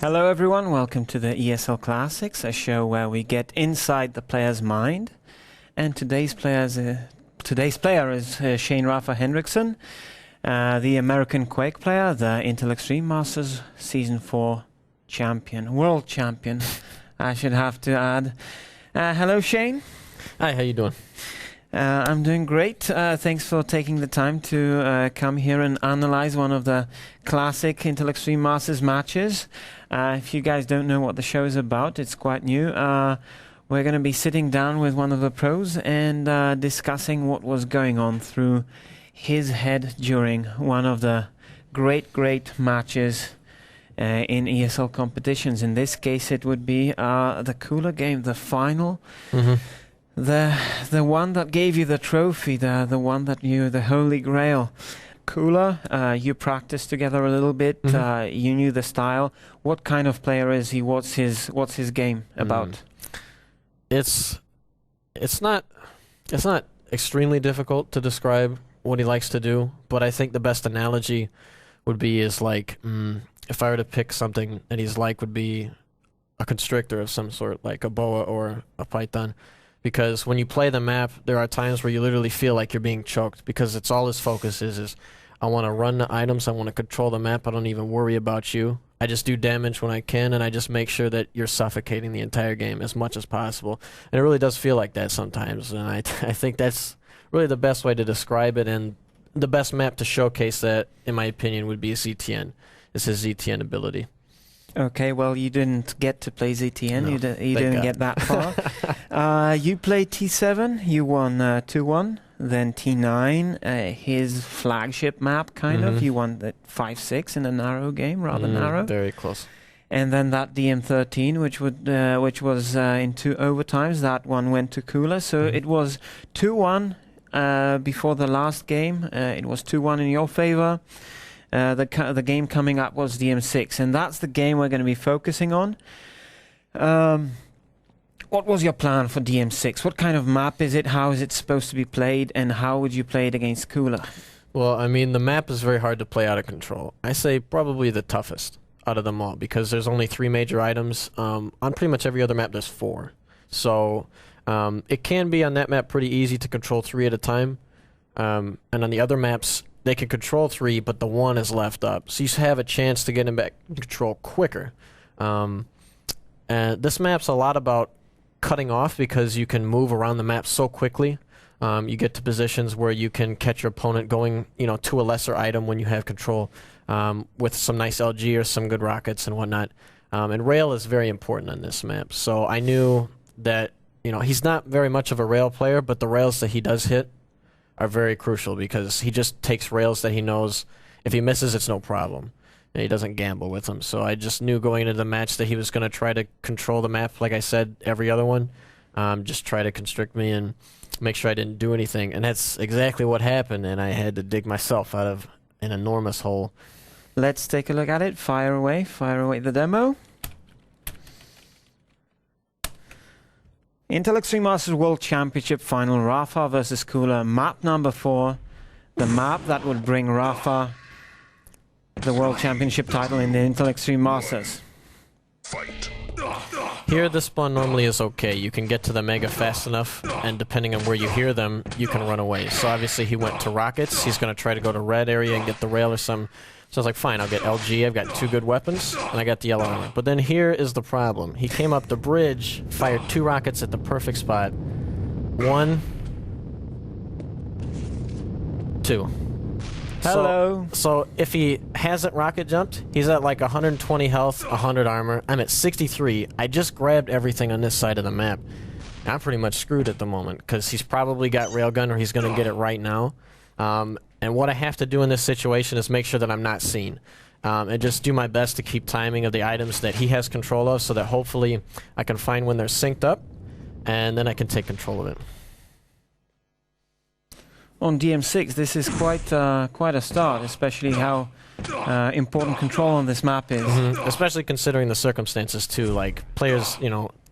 Hello everyone, welcome to the ESL Classics, a show where we get inside the player's mind. And today's player is Shane Rapha Henriksen, the American Quake player, the Intel Extreme Masters Season 4 champion, world champion, I should have to add. Hello Shane. Hi, how you doing? I'm doing great. Thanks for taking the time to come here and analyze one of the classic Intel Extreme Masters matches. If you guys don't know what the show is about, it's quite new. We're going to be sitting down with one of the pros and discussing what was going on through his head during one of the great matches in ESL competitions. In this case, it would be the cooler game, the final. Mm-hmm. The one that gave you the trophy, the one that the Holy Grail. Cooler, you practiced together a little bit. Mm-hmm. You knew the style. What kind of player is he? What's his game about? It's not extremely difficult to describe what he likes to do, but I think the best analogy would be like if I were to pick something that he's like, would be a constrictor of some sort, like a boa or a python. Because when you play the map, there are times where you literally feel like you're being choked, because it's all his focus is I want to run the items, I want to control the map, I don't even worry about you. I just do damage when I can, and I just make sure that you're suffocating the entire game as much as possible. And it really does feel like that sometimes, and I think that's really the best way to describe it, and the best map to showcase that, in my opinion, would be ZTN. It's his ZTN ability. Okay, well, you didn't get to play ZTN. No, you didn't get that far. You played T7. You won 2-1. Then T9, his flagship map, kind of. You won that 5-6 in a narrow game, rather narrow. Very close. And then that DM13, which was in 2 overtimes. That one went to Cooler. So it was 2-1 before the last game. It was 2-1 in your favor. The game coming up was DM6, and that's the game we're going to be focusing on. What was your plan for DM6? What kind of map is it? How is it supposed to be played? And how would you play it against Cooler? Well, I mean, the map is very hard to play out of control. I say probably the toughest out of them all, because there's only 3 major items. On pretty much every other map, there's 4. So it can be on that map pretty easy to control 3 at a time. And on the other maps, they can control 3, but the 1 is left up. So you have a chance to get him back in control quicker. And this map's a lot about cutting off, because you can move around the map so quickly. You get to positions where you can catch your opponent going, to a lesser item when you have control, with some nice LG or some good rockets and whatnot. And rail is very important on this map. So I knew that, he's not very much of a rail player, but the rails that he does hit are very crucial, because he just takes rails that he knows if he misses, it's no problem. And he doesn't gamble with them. So I just knew going into the match that he was going to try to control the map, like I said, every other one. Just try to constrict me and make sure I didn't do anything. And that's exactly what happened, and I had to dig myself out of an enormous hole. Let's take a look at it. Fire away the demo. Intel Extreme Masters World Championship Final, Rapha versus Cooler, map number 4, the map that would bring Rapha the World Championship title in the Intel Extreme Masters. Fight. Here, the spawn normally is okay. You can get to the Mega fast enough, and depending on where you hear them, you can run away. So obviously he went to rockets. He's going to try to go to red area and get the rail or some. So I was like, fine, I'll get LG. I've got 2 good weapons, and I got the yellow armor. But then here is the problem. He came up the bridge, fired 2 rockets at the perfect spot. 1, 2. Hello. So if he hasn't rocket jumped, he's at like 120 health, 100 armor. I'm at 63. I just grabbed everything on this side of the map. I'm pretty much screwed at the moment, because he's probably got railgun, or he's going to get it right now. And what I have to do in this situation is make sure that I'm not seen. And just do my best to keep timing of the items that he has control of, so that hopefully I can find when they're synced up, and then I can take control of it. On DM6, this is quite a start, especially how important control on this map is. Especially considering the circumstances too. Like, players,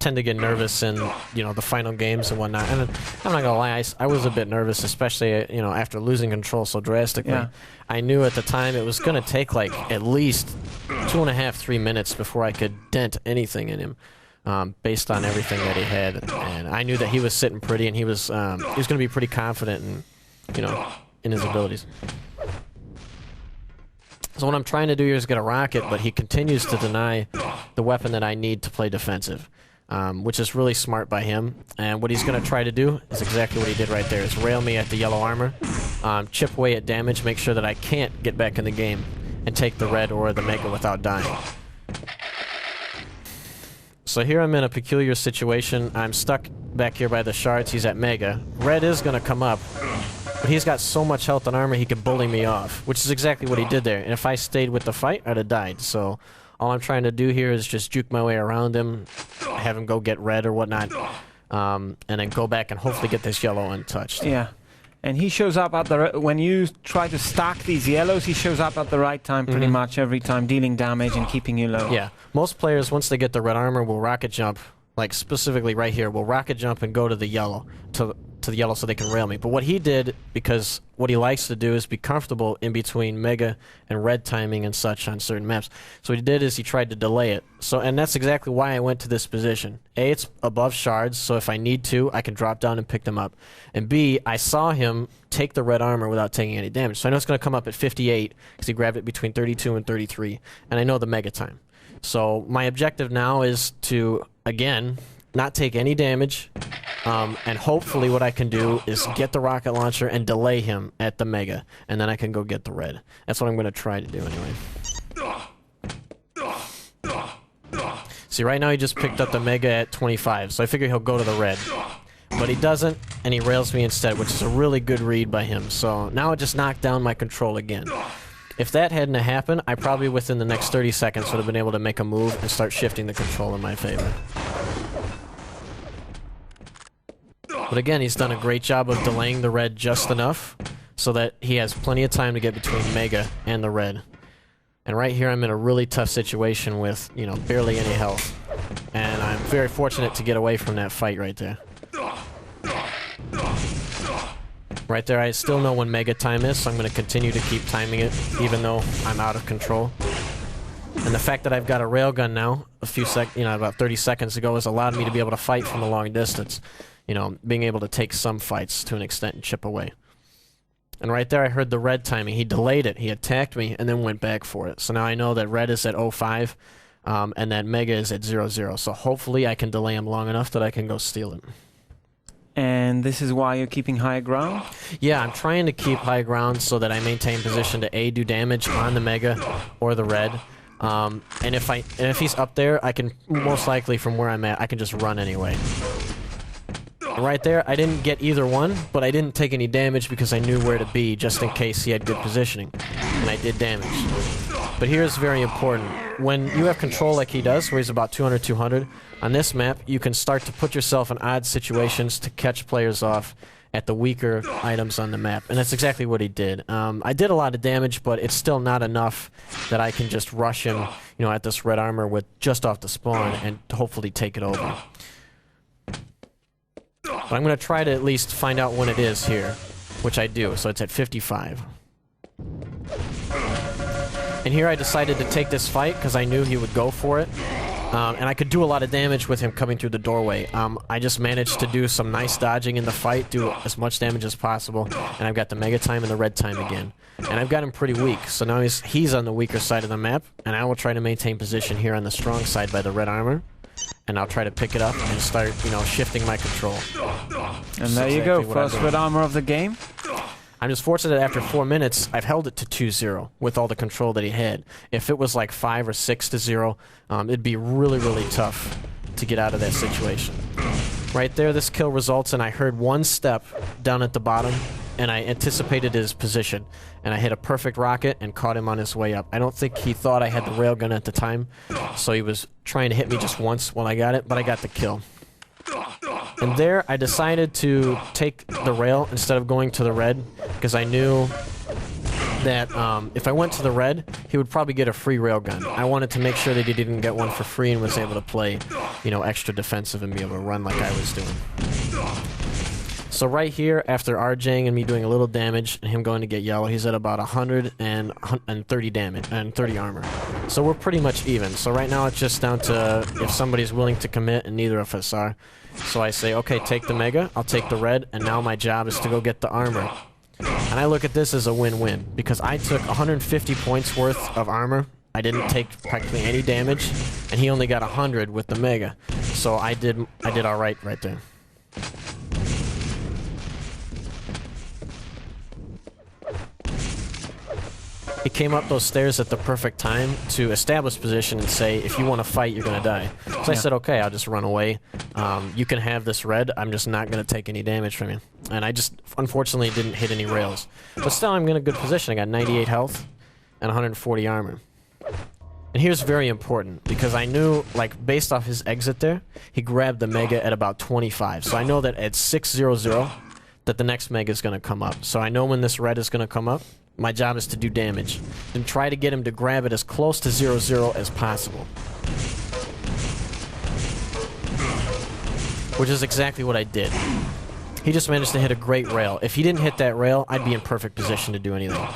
tend to get nervous in, the final games and whatnot. And I'm not gonna lie, I was a bit nervous, especially, after losing control so drastically. Yeah. I knew at the time it was gonna take like at least 2.5, 3 minutes before I could dent anything in him, based on everything that he had. And I knew that he was sitting pretty, and he was going to be pretty confident in, in his abilities. So what I'm trying to do here is get a rocket, but he continues to deny the weapon that I need to play defensive, which is really smart by him. And what he's going to try to do is exactly what he did right there, is rail me at the yellow armor, chip away at damage, make sure that I can't get back in the game and take the red or the mega without dying. So here I'm in a peculiar situation. I'm stuck back here by the shards. He's at mega. Red is going to come up, but he's got so much health and armor he can bully me off, which is exactly what he did there. And if I stayed with the fight, I'd have died. So all I'm trying to do here is just juke my way around him, have him go get red or whatnot, and then go back and hopefully get this yellow untouched. Yeah. And he shows up at the when you try to stack these yellows, he shows up at the right time pretty much every time, dealing damage and keeping you low. Yeah. Most players, once they get the red armor, will rocket jump, like specifically right here, will rocket jump and go to the yellow, to the yellow so they can rail me. But what he did, because what he likes to do is be comfortable in between mega and red timing and such on certain maps. So what he did is he tried to delay it. And that's exactly why I went to this position. A, it's above shards, so if I need to, I can drop down and pick them up. And B, I saw him take the red armor without taking any damage. So I know it's going to come up at 58 because he grabbed it between 32 and 33. And I know the mega time. So my objective now is to, again, not take any damage, and hopefully what I can do is get the rocket launcher and delay him at the mega, and then I can go get the red. That's what I'm going to try to do anyway. See, right now he just picked up the mega at 25, so I figure he'll go to the red. But he doesn't, and he rails me instead, which is a really good read by him. So now it just knocked down my control again. If that hadn't happened, I probably within the next 30 seconds would have been able to make a move and start shifting the control in my favor. But again, he's done a great job of delaying the red just enough so that he has plenty of time to get between mega and the red. And right here I'm in a really tough situation with, barely any health. And I'm very fortunate to get away from that fight right there. Right there, I still know when mega time is, so I'm going to continue to keep timing it, even though I'm out of control. And the fact that I've got a railgun now, about 30 seconds ago, has allowed me to be able to fight from a long distance. Being able to take some fights to an extent and chip away. And right there, I heard the red timing. He delayed it. He attacked me and then went back for it. So now I know that red is at 05, and that mega is at 00. So hopefully I can delay him long enough that I can go steal it. And this is why you're keeping high ground? Yeah, I'm trying to keep high ground so that I maintain position to A, do damage on the mega or the red. And if he's up there, I can most likely, from where I'm at, I can just run anyway. Right there, I didn't get either one, but I didn't take any damage because I knew where to be just in case he had good positioning. And I did damage. But here's very important. When you have control like he does, where he's about 200, on this map, you can start to put yourself in odd situations to catch players off at the weaker items on the map. And that's exactly what he did. I did a lot of damage, but it's still not enough that I can just rush him, at this red armor with just off the spawn and hopefully take it over. But I'm going to try to at least find out when it is here, which I do, so it's at 55. And here I decided to take this fight because I knew he would go for it. And I could do a lot of damage with him coming through the doorway. I just managed to do some nice dodging in the fight, do as much damage as possible, and I've got the mega time and the red time again. And I've got him pretty weak, so now he's on the weaker side of the map, and I will try to maintain position here on the strong side by the red armor. And I'll try to pick it up and start, shifting my control. And there you go, first red armor of the game. I'm just fortunate that after 4 minutes, I've held it to 2-0 with all the control that he had. If it was like 5 or 6-0, it'd be really, really tough to get out of that situation. Right there, this kill results, and I heard one step down at the bottom, and I anticipated his position. And I hit a perfect rocket and caught him on his way up. I don't think he thought I had the railgun at the time, so he was trying to hit me just once when I got it, but I got the kill. And there, I decided to take the rail instead of going to the red, because I knew that if I went to the red, he would probably get a free railgun. I wanted to make sure that he didn't get one for free and was able to play, extra defensive and be able to run like I was doing. So right here, after RJing and me doing a little damage and him going to get yellow, he's at about 130 damage and 30 armor. So we're pretty much even. So right now it's just down to if somebody's willing to commit, and neither of us are. So I say, okay, take the mega, I'll take the red, and now my job is to go get the armor. And I look at this as a win-win, because I took 150 points worth of armor. I didn't take practically any damage, and he only got 100 with the mega. So I did all right there. He came up those stairs at the perfect time to establish position and say, if you want to fight, you're going to die. So I said, okay, I'll just run away. You can have this red. I'm just not going to take any damage from you. And I just, unfortunately, didn't hit any rails. But still, I'm in a good position. I got 98 health and 140 armor. And here's very important, because I knew, like, based off his exit there, he grabbed the mega at about 25. So I know that at 600, that the next mega is going to come up. So I know when this red is going to come up. My job is to do damage, and try to get him to grab it as close to 0-0 as possible. Which is exactly what I did. He just managed to hit a great rail. If he didn't hit that rail, I'd be in perfect position to do anything.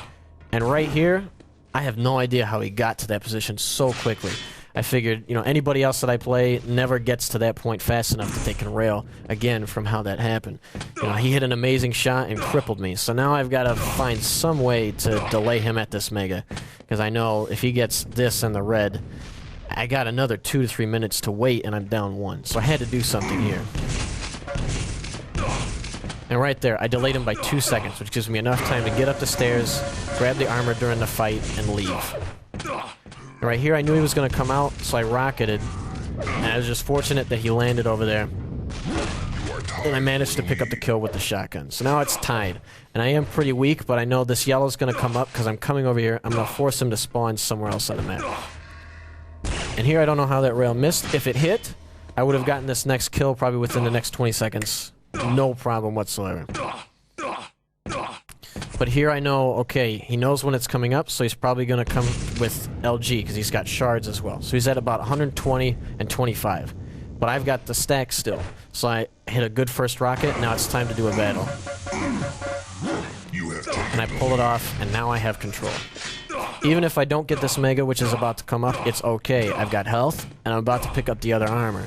And right here, I have no idea how he got to that position so quickly. I figured, you know, anybody else that I play never gets to that point fast enough that they can rail again from how that happened. You know, he hit an amazing shot and crippled me. So now I've got to find some way to delay him at this mega, because I know if he gets this and the red, I got another 2 to 3 minutes to wait and I'm down 1. So I had to do something here. And right there, I delayed him by 2 seconds, which gives me enough time to get up the stairs, grab the armor during the fight, and leave. Right here, I knew he was going to come out, so I rocketed. And I was just fortunate that he landed over there. And I managed to pick up the kill with the shotgun. So now it's tied. And I am pretty weak, but I know this yellow's going to come up because I'm coming over here. I'm going to force him to spawn somewhere else on the map. And here, I don't know how that rail missed. If it hit, I would have gotten this next kill probably within the next 20 seconds. No problem whatsoever. But here I know, okay, he knows when it's coming up, so he's probably going to come with LG, because he's got shards as well. So he's at about 120 and 25. But I've got the stack still. So I hit a good first rocket, now it's time to do a battle. And I pull it off, and now I have control. Even if I don't get this mega, which is about to come up, it's okay. I've got health, and I'm about to pick up the other armor.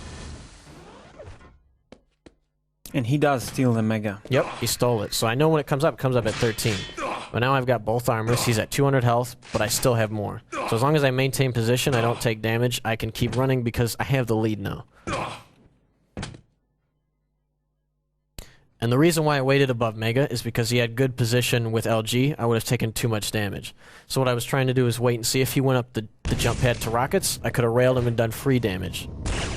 And he does steal the mega. Yep, he stole it. So I know when it comes up at 13. But now I've got both armors. He's at 200 health, but I still have more. So as long as I maintain position, I don't take damage, I can keep running because I have the lead now. And the reason why I waited above Mega is because he had good position with LG. I would have taken too much damage. So what I was trying to do is wait and see if he went up the jump pad to rockets. I could have railed him and done free damage.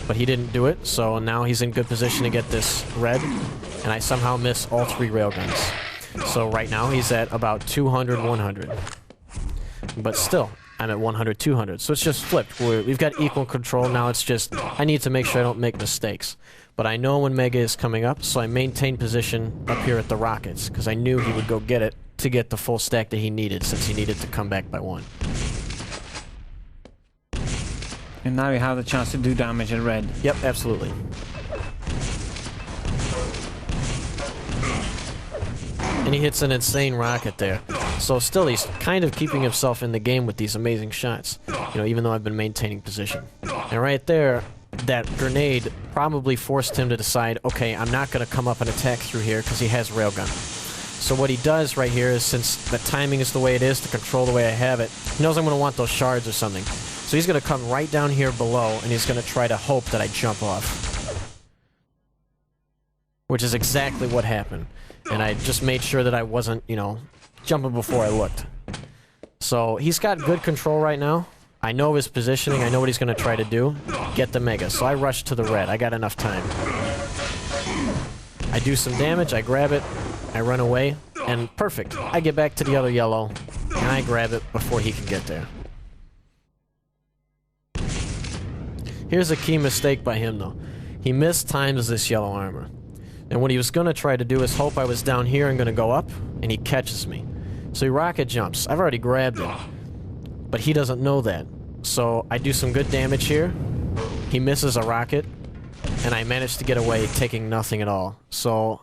But he didn't do it, so now he's in good position to get this red. And I somehow miss all 3 railguns. So right now he's at about 200, 100. But still, I'm at 100, 200. So it's just flipped. We've got equal control. Now it's just, I need to make sure I don't make mistakes. But I know when Mega is coming up, so I maintain position up here at the rockets, because I knew he would go get it to get the full stack that he needed, since he needed to come back by 1. And now you have the chance to do damage at red. Yep, absolutely. And he hits an insane rocket there. So still, he's kind of keeping himself in the game with these amazing shots. You know, even though I've been maintaining position. And right there, that grenade probably forced him to decide, okay, I'm not going to come up and attack through here because he has railgun. So what he does right here is, since the timing is the way it is, to control the way I have it, he knows I'm going to want those shards or something. So he's going to come right down here below, and he's going to try to hope that I jump off. Which is exactly what happened. And I just made sure that I wasn't, you know, jumping before I looked. So he's got good control right now. I know his positioning, I know what he's going to try to do. Get the Mega. So I rush to the red. I got enough time. I do some damage, I grab it, I run away, and perfect. I get back to the other yellow, and I grab it before he can get there. Here's a key mistake by him, though. He mistimes this yellow armor. And what he was going to try to do is hope I was down here and going to go up, and he catches me. So he rocket jumps. I've already grabbed it. But he doesn't know that. So I do some good damage here. He misses a rocket, and I manage to get away taking nothing at all. So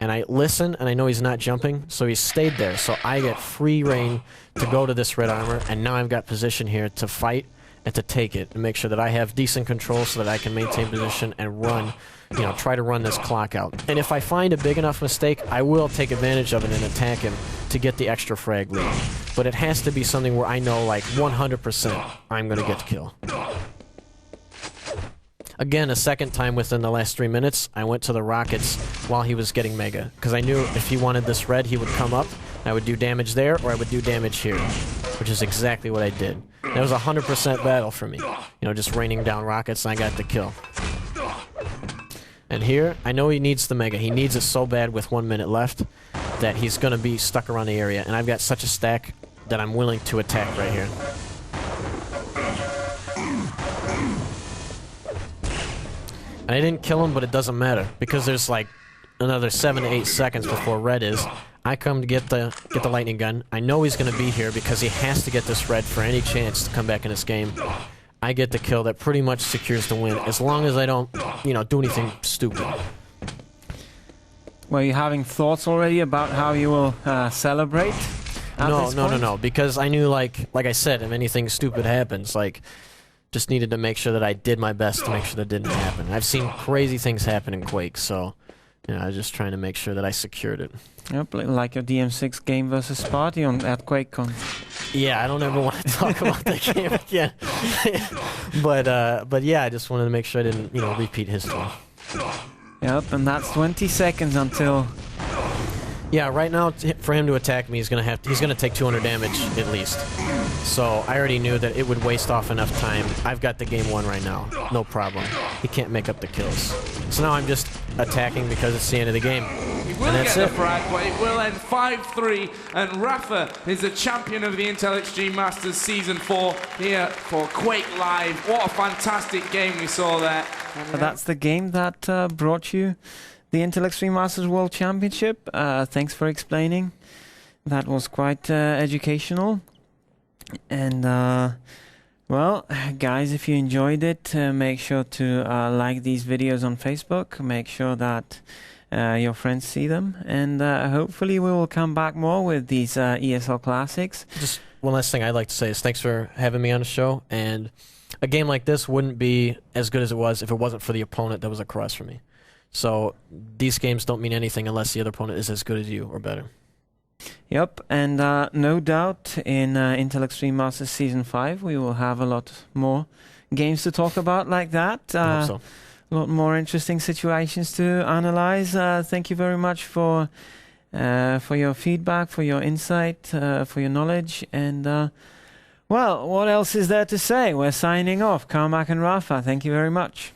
and I listen, and I know he's not jumping, so he stayed there. So I get free reign to go to this red armor, and now I've got position here to fight and to take it and make sure that I have decent control so that I can maintain position and run, you know, try to run this clock out. And if I find a big enough mistake, I will take advantage of it and attack him to get the extra frag lead. But it has to be something where I know, like, 100% I'm going to get the kill. Again, a second time within the last 3 minutes, I went to the rockets while he was getting Mega. Because I knew if he wanted this red, he would come up, and I would do damage there, or I would do damage here. Which is exactly what I did. That was a 100% battle for me. You know, just raining down rockets, and I got the kill. And here, I know he needs the Mega. He needs it so bad with 1 minute left that he's going to be stuck around the area. And I've got such a stack that I'm willing to attack right here. And I didn't kill him, but it doesn't matter because there's like another 7 to 8 seconds before red is. I come to get the lightning gun. I know he's going to be here because he has to get this red for any chance to come back in this game. I get the kill that pretty much secures the win as long as I don't, you know, do anything stupid. Were you having thoughts already about how you will celebrate? No, because I knew, like I said, if anything stupid happens, like, just needed to make sure that I did my best to make sure that didn't happen. I've seen crazy things happen in Quake, so, you know, I was just trying to make sure that I secured it. Yep, like your DM6 game versus Sparty at QuakeCon. Yeah, I don't ever want to talk about that game again. but yeah, I just wanted to make sure I didn't, you know, repeat history. Yep, and that's 20 seconds until... Yeah, right now, for him to attack me, he's gonna take 200 damage at least. So I already knew that it would waste off enough time. I've got the game won right now, no problem. He can't make up the kills. So now I'm just attacking because it's the end of the game. He will get the frag, but it will end 5-3, and Rapha is the champion of the Intel Extreme Masters Season 4 here for Quake Live. What a fantastic game we saw there. That's the game that brought you the Intel Extreme Masters World Championship. Thanks for explaining. That was quite educational. And, well, guys, if you enjoyed it, make sure to like these videos on Facebook. Make sure that your friends see them. And hopefully we will come back more with these ESL Classics. Just one last thing I'd like to say is thanks for having me on the show. And a game like this wouldn't be as good as it was if it wasn't for the opponent that was across from me. So these games don't mean anything unless the other opponent is as good as you or better. Yep, and no doubt in Intel Extreme Masters Season 5 we will have a lot more games to talk about like that. I hope so. A lot more interesting situations to analyze. Thank you very much for your feedback, for your insight, for your knowledge. And, well, what else is there to say? We're signing off. Carmack and Rapha, thank you very much.